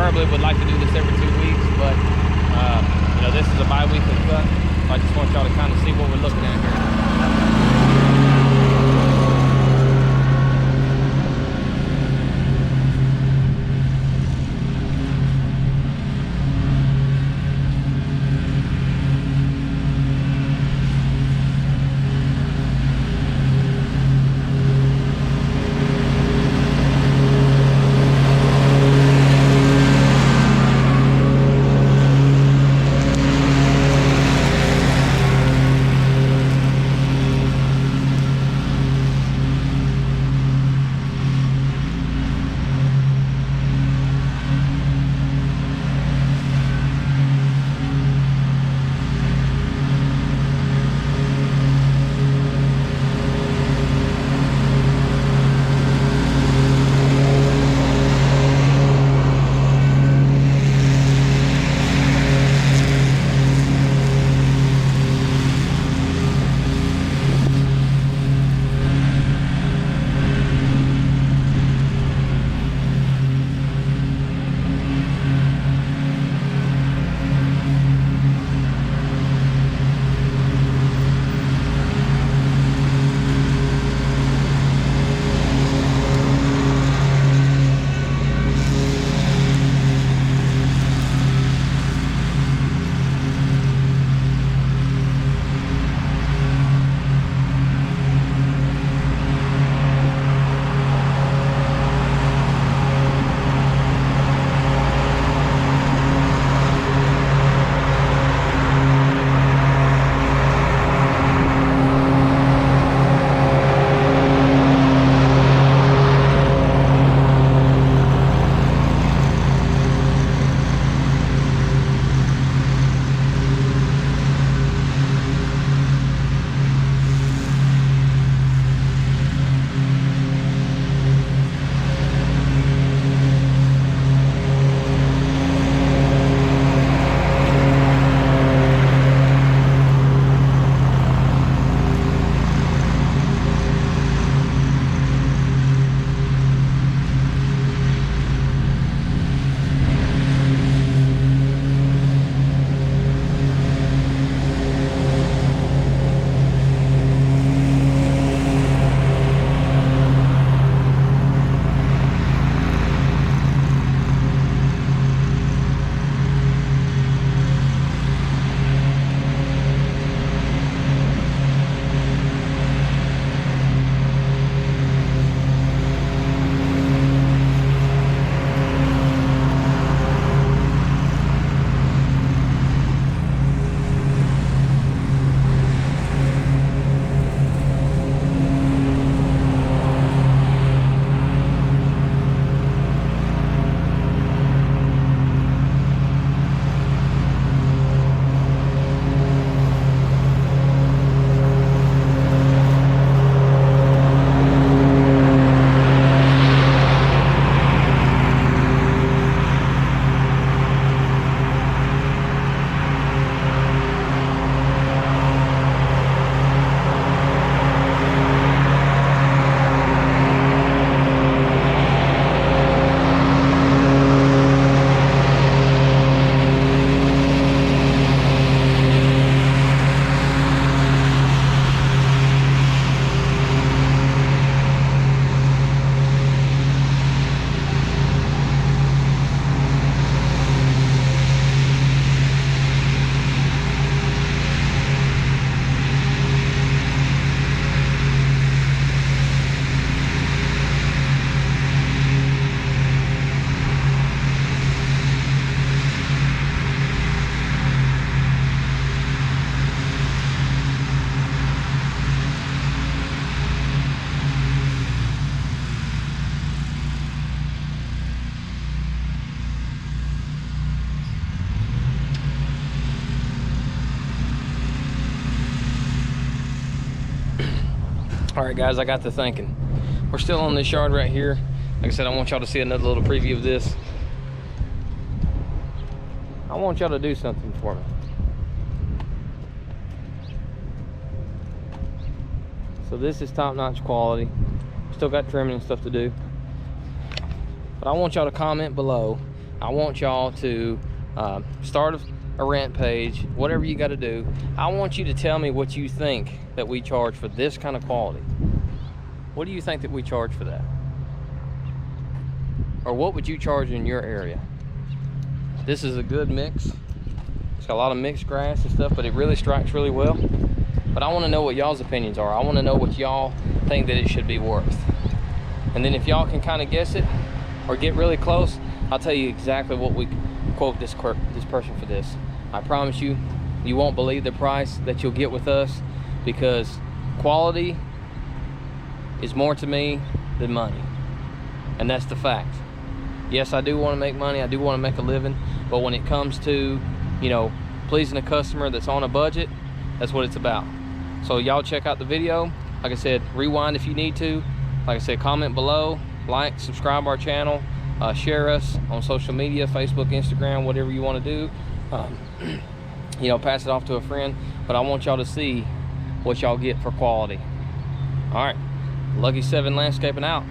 preferably would like to do this every 2 weeks, but you know, this is a bi-weekly cut. So I just want y'all to kind of see what we're looking at here. All right, guys, I got to thinking. We're still on this yard right here. Like I said, I want y'all to see another little preview of this. I want y'all to do something for me. So this is top-notch quality. Still got trimming and stuff to do. But I want y'all to comment below I want y'all to start a rent page, whatever you got to do. I want you to tell me what you think that we charge for this kind of quality. What do you think that we charge for that? Or what would you charge in your area? This is a good mix. It's got a lot of mixed grass and stuff, but it really strikes really well. But I want to know what y'all's opinions are. I want to know what y'all think that it should be worth. And then if y'all can kind of guess it or get really close, I'll tell you exactly what we quote this person for this. I promise you, you won't believe the price that you'll get with us, because quality is more to me than money. And that's the fact. Yes, I do want to make money. I do want to make a living. But when it comes to, you know, pleasing a customer that's on a budget, that's what it's about. So y'all check out the video. Like I said, rewind if you need to. Like I said, comment below, like, subscribe our channel, share us on social media, Facebook, Instagram, whatever you want to do. You know, pass it off to a friend. But I want y'all to see what y'all get for quality. All right, Lucky 7 Landscaping out.